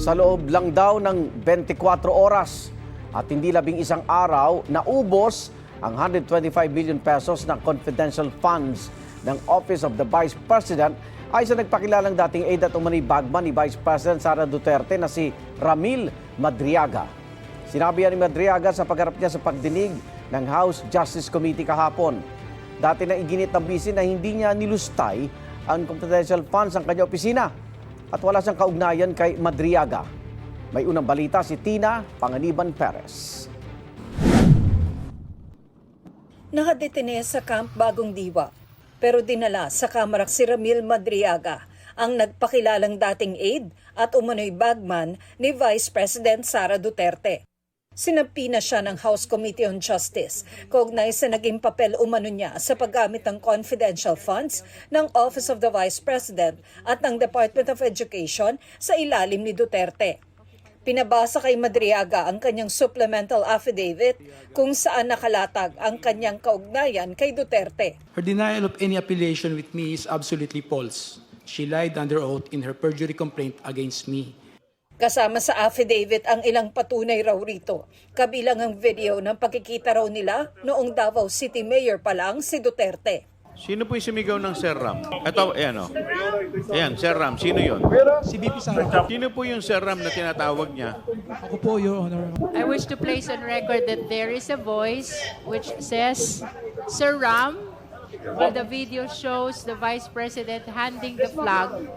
Sa loob lang daw ng 24 oras at hindi labing isang araw, naubos ang 125 billion pesos ng confidential funds ng Office of the Vice President ay sa nagpakilalang dating aide at umano'y bagman ni Vice President Sara Duterte na si Ramil Madriaga. Sinabi ni Madriaga sa pagharap niya sa pagdinig ng House Justice Committee kahapon. Dati na iginit ng bisi na hindi niya nilustay ang confidential funds ng kanyang opisina at wala siyang kaugnayan kay Madriaga. May unang balita si Tina Panganiban Perez. Nakadetine sa Camp Bagong Diwa, pero dinala sa Kamarak si Ramil Madriaga, ang nagpakilalang dating aide at umano'y bagman ni Vice President Sara Duterte. Sinampi na siya ng House Committee on Justice, kaugnay sa naging papel umano niya sa paggamit ng confidential funds ng Office of the Vice President at ng Department of Education sa ilalim ni Duterte. Pinabasa kay Madriaga ang kanyang supplemental affidavit kung saan nakalatag ang kanyang kaugnayan kay Duterte. Her denial of any affiliation with me is absolutely false. She lied under oath in her perjury complaint against me. Kasama sa affidavit ang ilang patunay raw rito, kabilang ang video ng pagkikita raw nila noong Davao City Mayor pa lang si Duterte. Sino po yung sumigaw ng Sir Ram? Ito, ayan o. Ayan, Sir Ram. Sino yun? Si BP Sara. Sino po yung Sir Ram na tinatawag niya? Ako po, Your Honor. I wish to place on record that there is a voice which says, Sir Ram, while the video shows the Vice President handing the flag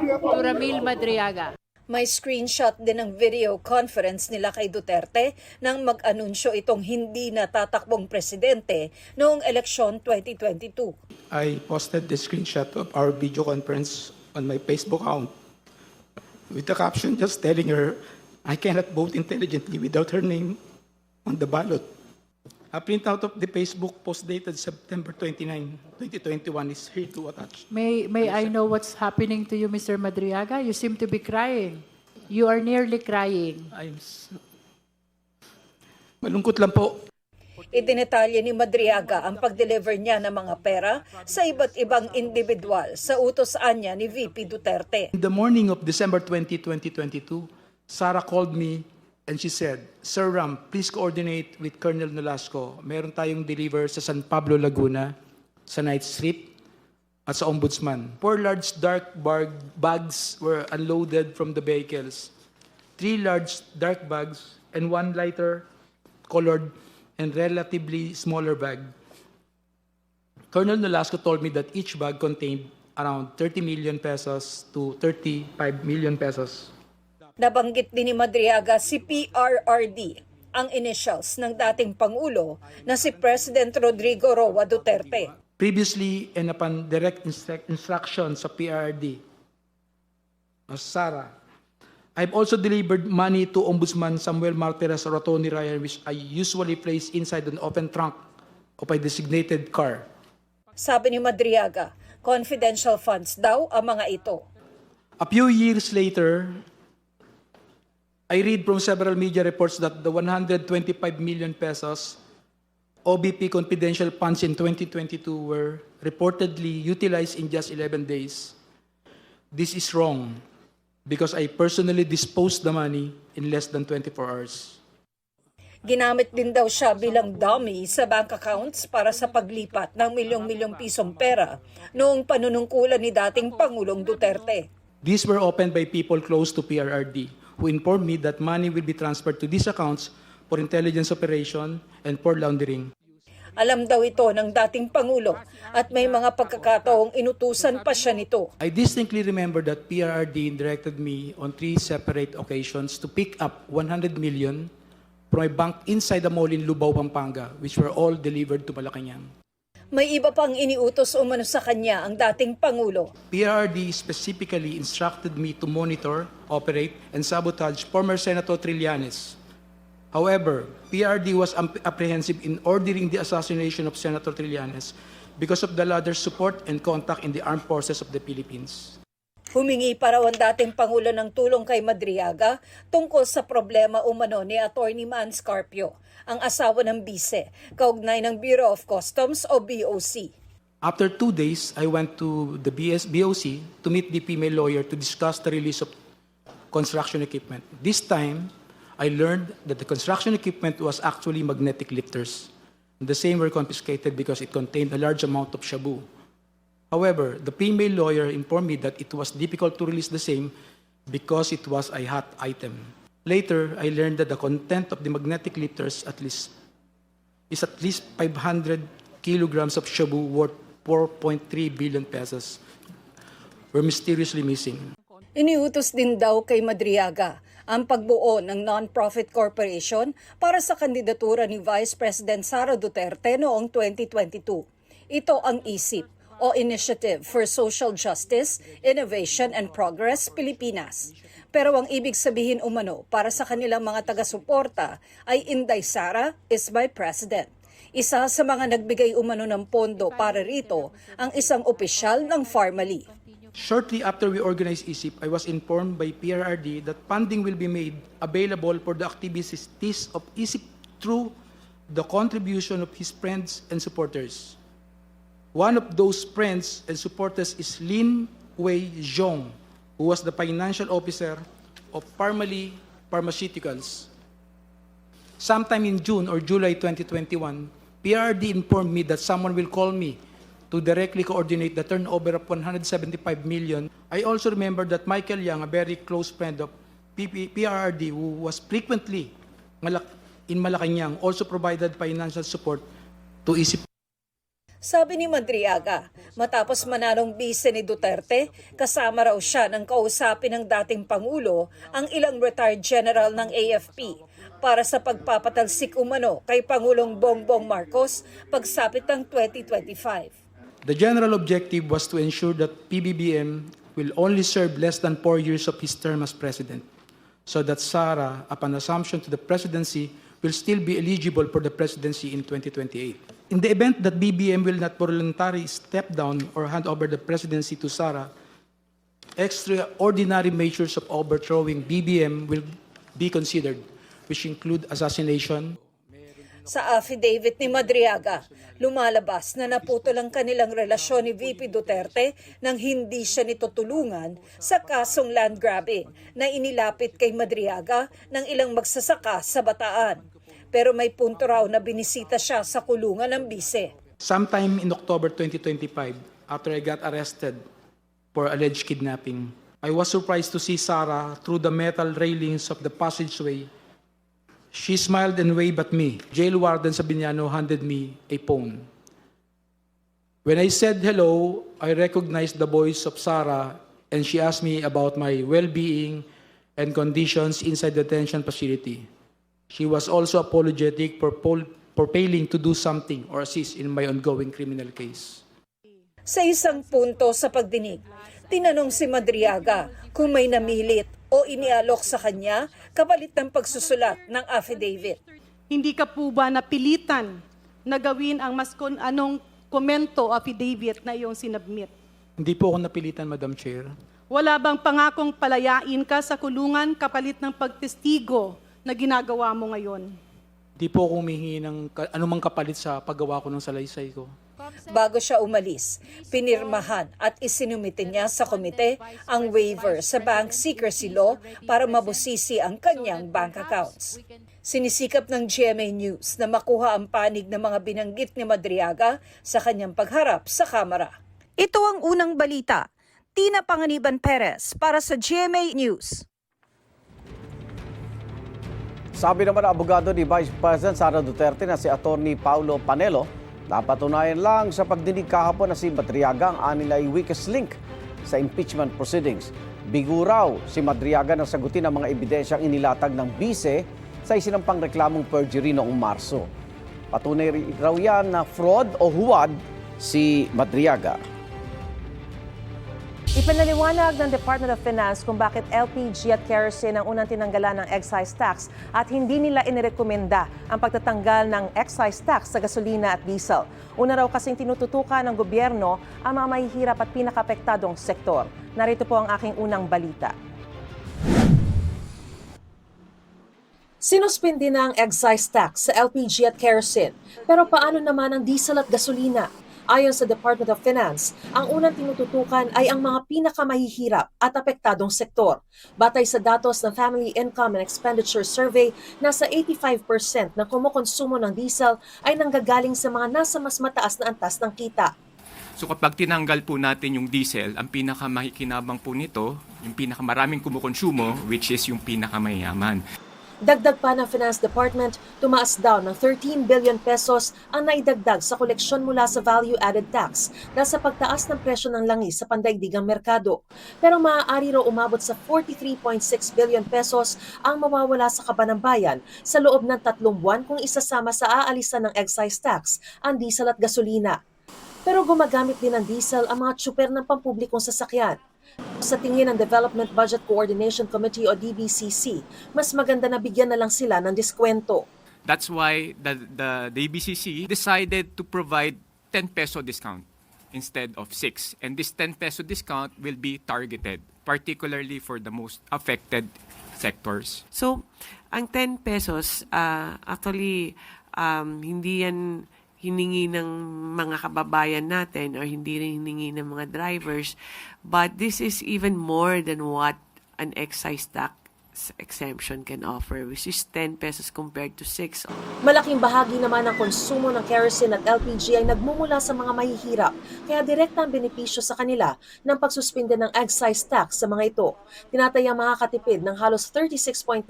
to Ramil Madriaga. May screenshot din ng video conference nila kay Duterte nang mag-anunsyo itong hindi natatakbong presidente noong eleksyon 2022. I posted the screenshot of our video conference on my Facebook account with the caption just telling her I cannot vote intelligently without her name on the ballot. A printout of the Facebook post dated September 29, 2021 is here to attach. May I know what's happening to you, Mr. Madriaga? You seem to be crying. You are nearly crying. Malungkot lang po. Idinetalye ni Madriaga ang pag-deliver niya ng mga pera sa iba't ibang individual sa utos-an niya ni VP Duterte. In the morning of December 20, 2022, Sarah called me and she said, Sir Ram, please coordinate with Colonel Nolasco. Meron tayong deliver sa San Pablo, Laguna, sa Night Street, at sa Ombudsman. 4 large dark bags were unloaded from the vehicles. 3 large dark bags and 1 lighter colored and relatively smaller bag. Colonel Nolasco told me that each bag contained around 30 million pesos to 35 million pesos. Nabanggit din ni Madriaga si PRRD, ang initials ng dating Pangulo na si President Rodrigo Roa Duterte. Previously and upon direct instructions of PRRD, Sara, I've also delivered money to Ombudsman Samuel Martires or Tony Ryan, which I usually place inside an open trunk of a designated car. Sabi ni Madriaga, confidential funds daw ang mga ito. A few years later, I read from several media reports that the 125 million pesos OBP confidential funds in 2022 were reportedly utilized in just 11 days. This is wrong because I personally disposed the money in less than 24 hours. Ginamit din daw siya bilang dummy sa bank accounts para sa paglipat ng milyong-milyong pisong pera noong panunungkulan ni dating Pangulong Duterte. These were opened by people close to PRRD who informed me that money will be transferred to these accounts for intelligence operation and for laundering. Alam daw ito ng dating Pangulo at may mga pagkakataong inutusan pa siya nito. I distinctly remember that PRRD directed me on 3 separate occasions to pick up 100 million from a bank inside the mall in Lubao, Pampanga, which were all delivered to Malacanang. May iba pang iniutos umano sa kanya ang dating Pangulo. PRRD specifically instructed me to monitor, operate, and sabotage former Senator Trillanes. However, PRRD was apprehensive in ordering the assassination of Senator Trillanes because of the latter's support and contact in the armed forces of the Philippines. Humingi pa raw ang dating Pangulo ng tulong kay Madriaga tungkol sa problema umano ni Atty. Man Scarpio, ang asawa ng bise, kaugnay ng Bureau of Customs o BOC. After 2 days, I went to the BOC to meet the female lawyer to discuss the release of construction equipment. This time, I learned that the construction equipment was actually magnetic lifters. The same were confiscated because it contained a large amount of shabu. However, the female lawyer informed me that it was difficult to release the same because it was a hot item. Later, I learned that the content of the magnetic lifters is at least 500 kilograms of shabu worth 4.3 billion pesos were mysteriously missing. Iniutos din daw kay Madriaga ang pagbuo ng non-profit corporation para sa kandidatura ni Vice President Sara Duterte noong 2022. Ito ang ISIP o Initiative for Social Justice, Innovation and Progress Pilipinas. Pero ang ibig sabihin umano para sa kanilang mga taga-suporta ay Inday Sara is my president. Isa sa mga nagbigay umano ng pondo para rito ang isang opisyal ng Pharmally. Shortly after we organized ISIP, I was informed by PRRD that funding will be made available for the activities of ISIP through the contribution of his friends and supporters. One of those friends and supporters is Lin Wei Zhong, who was the financial officer of Pharmally Pharmaceuticals. Sometime in June or July 2021, PRRD informed me that someone will call me to directly coordinate the turnover of 175 million. I also remember that Michael Yang, a very close friend of PRRD who was frequently in Malacanang, also provided financial support to ISIP. Sabi ni Madriaga, matapos mananong bise ni Duterte, kasama raw siya ng kausapin ng dating Pangulo ang ilang retired general ng AFP para sa pagpapatalsik umano kay Pangulong Bongbong Marcos pagsapit ng 2025. The general objective was to ensure that PBBM will only serve less than 4 years of his term as president, so that Sara, upon assumption to the presidency, will still be eligible for the presidency in 2028. In the event that BBM will not voluntarily step down or hand over the presidency to Sara, extraordinary measures of overthrowing BBM will be considered, which include assassination. Sa affidavit ni Madriaga, lumalabas na naputol ang kanilang relasyon ni VP Duterte nang hindi siya nito tulungan sa kasong land grabbing na inilapit kay Madriaga ng ilang magsasaka sa Bataan. Pero may punto raw na binisita siya sa kulungan ng bise. Sometime in October 2025, after I got arrested for alleged kidnapping, I was surprised to see Sara through the metal railings of the passageway. She smiled and waved at me. Jail warden Sabiniano handed me a phone. When I said hello, I recognized the voice of Sara and she asked me about my well-being and conditions inside the detention facility. She was also apologetic for failing to do something or assist in my ongoing criminal case. Sa isang punto sa pagdinig, tinanong si Madriaga kung may namilit o inialok sa kanya kapalit ng pagsusulat ng affidavit. Hindi ka po ba napilitan na gawin ang anong komento affidavit na iyong sinabmit? Hindi po ako napilitan, Madam Chair. Wala bang pangakong palayain ka sa kulungan kapalit ng pagtestigo na ginagawa mo ngayon? Hindi po ako humihingi ng anumang kapalit sa paggawa ko ng salaysay ko. Bago siya umalis, pinirmahan at isinumite niya sa komite ang waiver sa bank secrecy law para mabusisi ang kanyang bank accounts. Sinisikap ng GMA News na makuha ang panig ng mga binanggit ni Madriaga sa kanyang pagharap sa kamera. Ito ang unang balita. Tina Panganiban Perez para sa GMA News. Sabi naman ng abogado ni Vice President Sara Duterte na si Attorney Paulo Panelo, napatunayan lang sa pagdinig kahapon na si Madriaga ang anilay weakest link sa impeachment proceedings. Bigo raw si Madriaga na sagutin ang mga ebidensyang inilatag ng bise sa isinampang reklamong perjury noong Marso. Patunay raw yan na fraud o huwad si Madriaga. Ipinaliwanag ng Department of Finance kung bakit LPG at kerosene ang unang tinanggalan ng excise tax at hindi nila inirekomenda ang pagtatanggal ng excise tax sa gasolina at diesel. Una raw kasing tinututukan ng gobyerno ang mga mahihirap at pinakapektadong sektor. Narito po ang aking unang balita. Sinuspindi na ang excise tax sa LPG at kerosene. Pero paano naman ang diesel at gasolina? Ayon sa Department of Finance, ang unang tinututukan ay ang mga pinakamahihirap at apektadong sektor. Batay sa datos ng Family Income and Expenditure Survey, nasa 85% ng kumukonsumo ng diesel ay nanggagaling sa mga nasa mas mataas na antas ng kita. So kapag tinanggal po natin yung diesel, ang pinakamahikinabang po nito, yung pinakamaraming kumukonsumo, which is yung pinakamayaman. Dagdag pa ng Finance Department, tumaas daw ng 13 billion pesos ang naidagdag sa koleksyon mula sa value-added tax dahil sa pagtaas ng presyo ng langis sa pandaigdigang merkado. Pero maaari raw umabot sa 43.6 billion pesos ang mawawala sa kaban ng bayan sa loob ng 3 buwan kung isasama sa aalisan ng excise tax ang diesel at gasolina. Pero gumagamit din ng diesel ang mga tsuper ng pampublikong sasakyan. Sa tingin ng Development Budget Coordination Committee o DBCC, mas maganda na bigyan na lang sila ng diskwento. That's why the ABCC decided to provide 10 peso discount instead of 6. And this 10 peso discount will be targeted, particularly for the most affected sectors. So, ang 10 pesos, actually, hindi yan hiningi ng mga kababayan natin or hindi rin hiningi ng mga drivers. But this is even more than what an excise tax exemption can offer, which is 10 pesos compared to 6. Malaking bahagi naman ng konsumo ng kerosene at LPG ay nagmumula sa mga mahihirap, kaya direkta ang benepisyo sa kanila ng pagsuspinde ng excise tax sa mga ito. Tinatayang makakatipid ng halos 36.96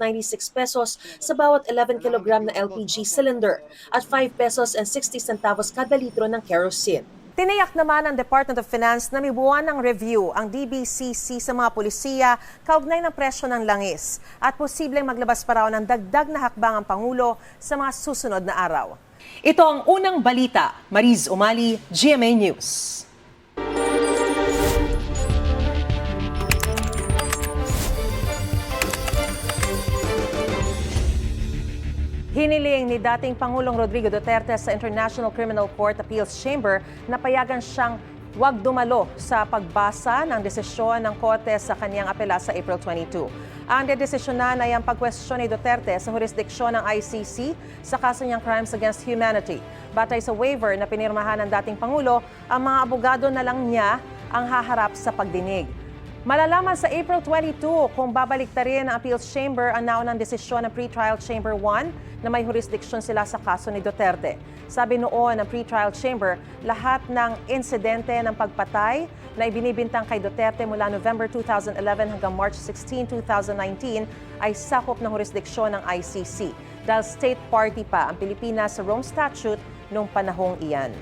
pesos sa bawat 11 kilogram na LPG cylinder at 5 pesos and 60 centavos kada litro ng kerosene. Tiniyak naman ng Department of Finance na may buwan ng review ang DBCC sa mga pulisiya kaugnay ng presyo ng langis at posibleng maglabas pa raw ng dagdag na hakbang ang Pangulo sa mga susunod na araw. Ito ang unang balita. Mariz Umali, GMA News. Hiniling ni dating Pangulong Rodrigo Duterte sa International Criminal Court Appeals Chamber na payagan siyang huwag dumalo sa pagbasa ng desisyon ng korte sa kanyang apela sa April 22. Ang dedesisyonan ay ang pagkwestiyon ni Duterte sa jurisdiksyon ng ICC sa kaso niyang crimes against humanity. Batay sa waiver na pinirmahan ng dating Pangulo, ang mga abogado na lang niya ang haharap sa pagdinig. Malalaman sa April 22 kung babaliktarin ng Appeals Chamber ang naunang desisyon ng Pretrial Chamber 1 na may jurisdiksyon sila sa kaso ni Duterte. Sabi noon ng Pretrial Chamber, lahat ng insidente ng pagpatay na ibinibintang kay Duterte mula November 2011 hanggang March 16, 2019 ay sakop ng jurisdiksyon ng ICC dahil state party pa ang Pilipinas sa Rome Statute noong panahong iyan.